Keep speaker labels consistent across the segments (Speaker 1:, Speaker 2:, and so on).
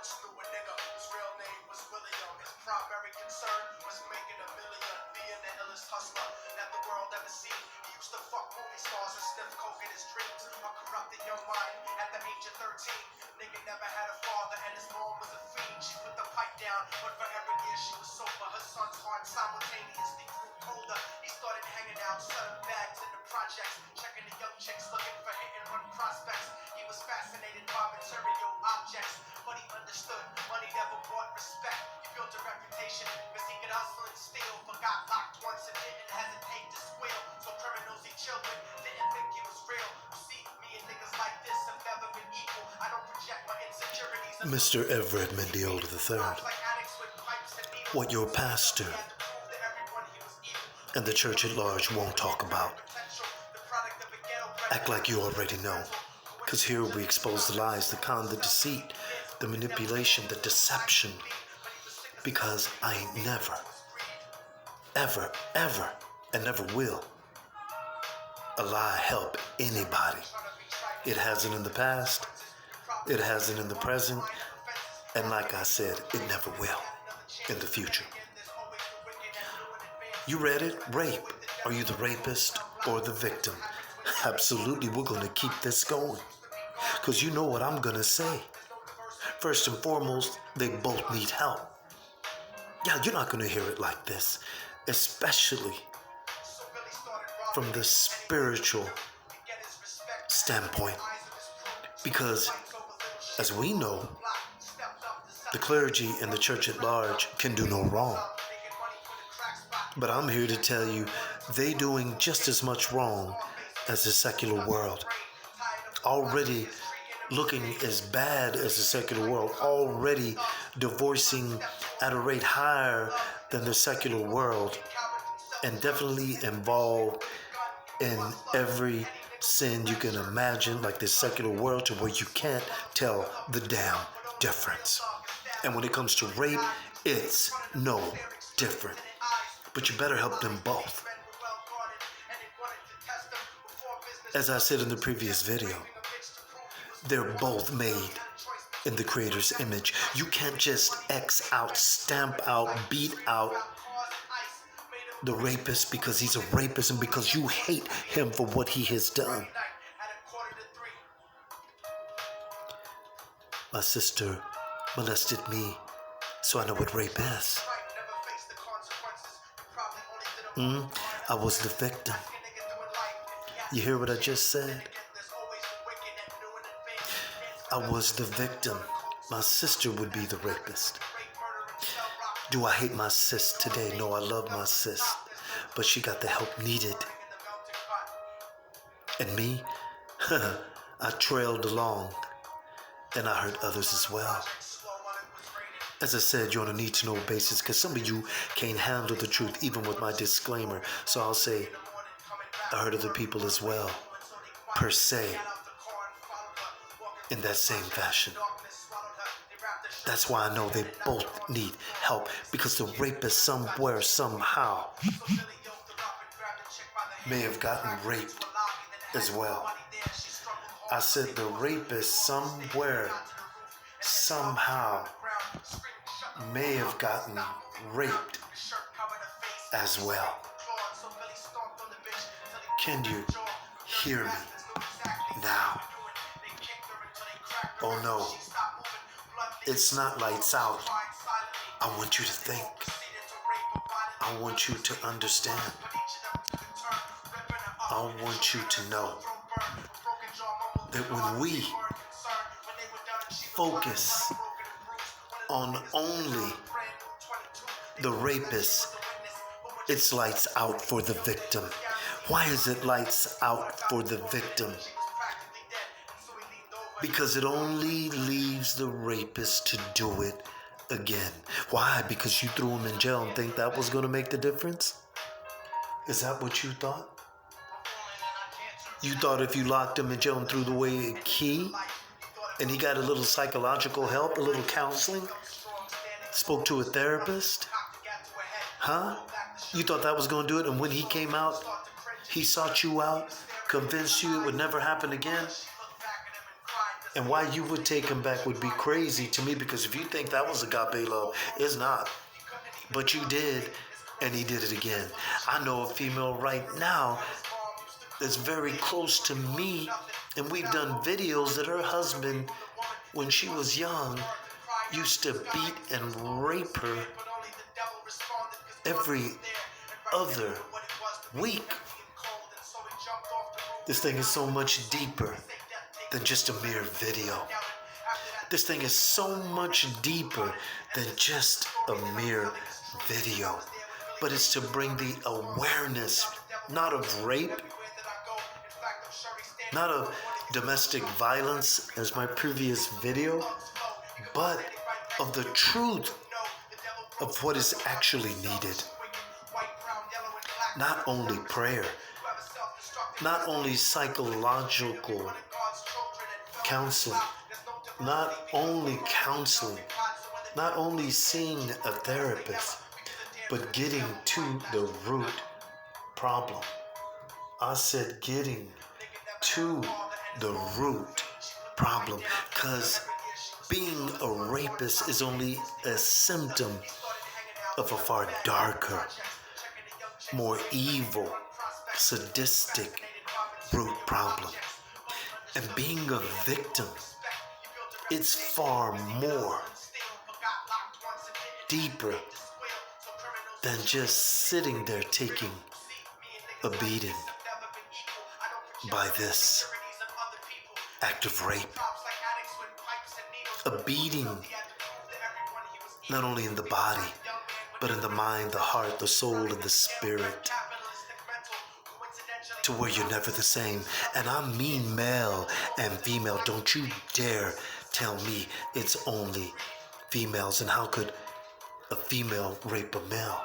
Speaker 1: once knew a nigga whose real name was William. His primary concern was making a million, being the illest hustler that the world ever seen. He used to fuck movie stars and sniff coke in his dreams. A corrupted young mind at the age of 13. Nigga never had a father and his mom was a fiend. She put the pipe down, but for every year she was sober. Her son's heart simultaneously grew colder. He started hanging out, selling bags in the projects, checking the young chicks, looking for hit and run prospects. He was fascinated by material objects, but he understood money never bought respect. He built a reputation because he could hustle and steal, but got locked once and didn't hesitate to squeal. So criminals he chilled with didn't think he was real. You see, me and niggas like this have never been equal. I don't project my insecurities.
Speaker 2: Mr. Everett Mendiola III, what your pastor and the church at large won't talk about. Act like you already know, because here we expose the lies, the con, the deceit, the manipulation, the deception, because I ain't never, ever, ever, and never will a lie help anybody. It hasn't in the past, it hasn't in the present, and like I said, it never will in the future. You read it? Rape. Are you the rapist or the victim? Absolutely, we're going to keep this going. Because you know what I'm going to say. First and foremost, they both need help. Yeah, you're not going to hear it like this. Especially from the spiritual standpoint. Because, as we know, the clergy and the church at large can do no wrong. But I'm here to tell you, they doing just as much wrong as the secular world. Already looking as bad as the secular world. Already divorcing at a rate higher than the secular world. And definitely involved in every sin you can imagine, like the secular world, to where you can't tell the damn difference. And when it comes to rape, it's no different. But you better help them both. As I said in the previous video, they're both made in the Creator's image. You can't just X out, stamp out, beat out the rapist because he's a rapist and because you hate him for what he has done. My sister molested me, so I know what rape is. I was the victim. You hear what I just said? I was the victim. My sister would be the rapist. Do I hate my sis today? No, I love my sis. But she got the help needed. And me? I trailed along. And I hurt others as well. As I said, you're on a need-to-know basis because some of you can't handle the truth, even with my disclaimer. So I'll say, I hurt other people as well, per se, in that same fashion. That's why I know they both need help, because the rapist somewhere, somehow, may have gotten raped as well. I said the rapist somewhere, somehow, may have gotten raped as well. Can you hear me now? Oh no, it's not lights out. I want you to think. I want you to understand. I want you to know that when we focus on only the rapist, it's lights out for the victim. Why is it lights out for the victim? Because it only leaves the rapist to do it again. Why? Because you threw him in jail and think that was going to make the difference? Is that what you thought? You thought if you locked him in jail and threw away a key, and he got a little psychological help, a little counseling, spoke to a therapist, huh? You thought that was going to do it, and when he came out, he sought you out, convinced you it would never happen again? And why you would take him back would be crazy to me, because if you think that was agape love, it's not. But you did, and he did it again. I know a female right now that's very close to me, and we've done videos that her husband, when she was young, used to beat and rape her every other week. This thing is so much deeper than just a mere video. This thing is so much deeper than just a mere video. But it's to bring the awareness, not of rape, not of domestic violence as my previous video, but of the truth of what is actually needed. Not only prayer, not only psychological counseling, not only counseling, not only seeing a therapist, but getting to the root problem. I said getting to the root problem, because being a rapist is only a symptom of a far darker, more evil, sadistic root problem. And being a victim, it's far more deeper than just sitting there taking a beating by this act of rape. A beating not only in the body, but in the mind, the heart, the soul, and the spirit, to where you're never the same. And I mean male and female. Don't you dare tell me it's only females. And how could a female rape a male?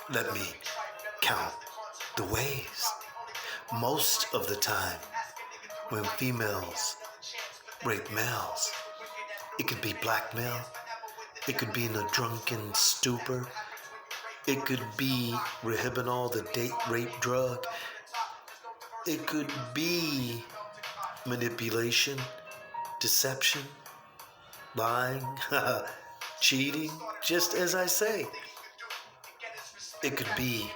Speaker 2: Let me count the ways. Most of the time, when females rape males, it could be blackmail, it could be in a drunken stupor, it could be Rehibanol, the date rape drug, it could be manipulation, deception, lying, cheating, just as I say. It could be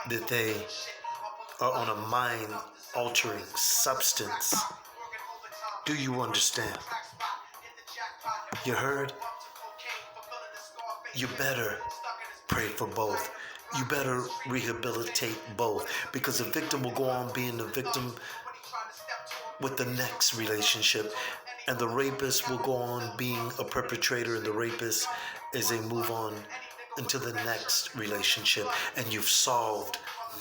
Speaker 2: that they are on a mind-altering substance. Do you understand? You heard? You better pray for both. You better rehabilitate both, because the victim will go on being a victim with the next relationship, and the rapist will go on being a perpetrator and the rapist as they move on into the next relationship, and you've solved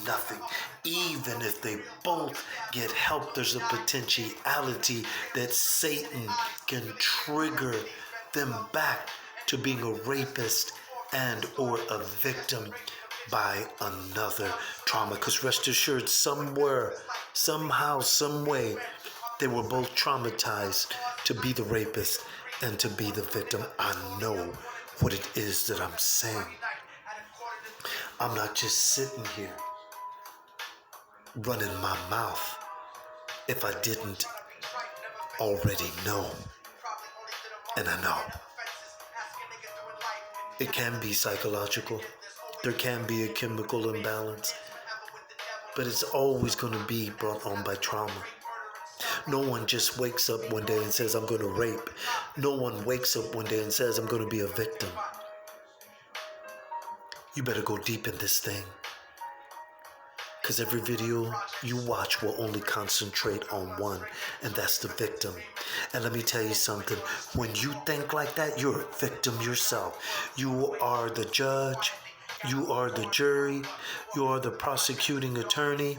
Speaker 2: nothing. Even if they both get help, there's a potentiality that Satan can trigger them back to being a rapist and or a victim by another trauma. Because rest assured, somewhere, somehow, some way, they were both traumatized to be the rapist and to be the victim. I know what it is that I'm saying. I'm not just sitting here running my mouth if I didn't already know. And I know. It can be psychological. There can be a chemical imbalance. But it's always going to be brought on by trauma. No one just wakes up one day and says, I'm going to rape. No one wakes up one day and says, I'm going to be a victim. You better go deep in this thing. Because every video you watch will only concentrate on one, and that's the victim. And let me tell you something. When you think like that, you're a victim yourself. You are the judge. You are the jury. You are the prosecuting attorney.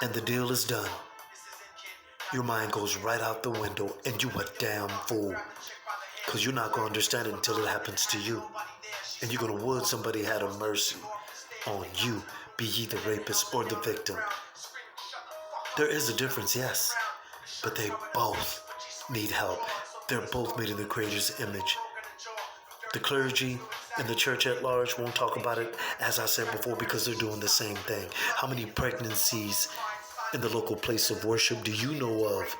Speaker 2: And the deal is done. Your mind goes right out the window, and you a damn fool. Because you're not going to understand it until it happens to you. And you're going to would somebody had a mercy on you, be ye the rapist or the victim. There is a difference, yes, but they both need help. They're both made in the Creator's image. The clergy and the church at large won't talk about it, as I said before, because they're doing the same thing. How many pregnancies in the local place of worship, do you know of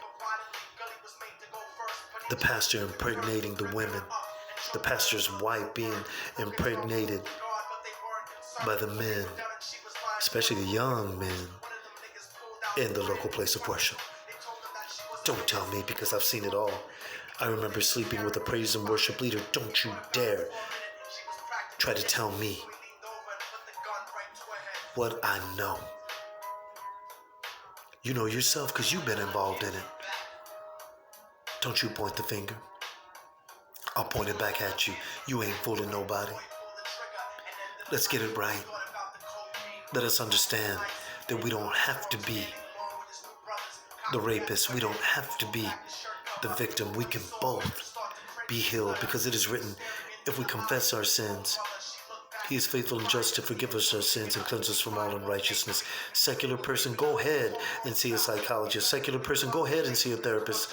Speaker 2: the pastor impregnating the women, the pastor's wife being impregnated by the men, especially the young men in the local place of worship? Don't tell me, because I've seen it all. I remember sleeping with a praise and worship leader. Don't you dare try to tell me what I know. You know yourself because you've been involved in it. Don't you point the finger. I'll point it back at you. You ain't fooling nobody. Let's get it right. Let us understand that we don't have to be the rapist. We don't have to be the victim. We can both be healed, because it is written, if we confess our sins, He is faithful and just to forgive us our sins and cleanse us from all unrighteousness. Secular person, go ahead and see a psychologist. Secular person, go ahead and see a therapist.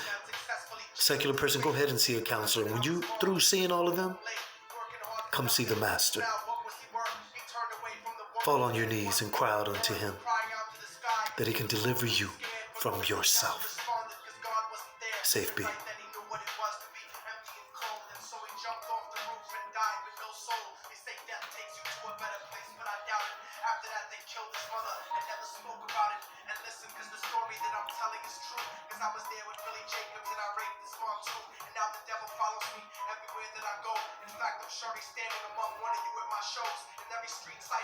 Speaker 2: Secular person, go ahead and see a counselor. When you through seeing all of them, come see the Master. Fall on your knees and cry out unto Him that He can deliver you from yourself. Safe be.
Speaker 1: After that, they killed his mother and never spoke about it. And listen, cause the story that I'm telling is true. Cause I was there with Billy Jacobs and I raped his mom too. And now the devil follows me everywhere that I go. In fact, I'm sure he's standing among one of you at my shows. In every street side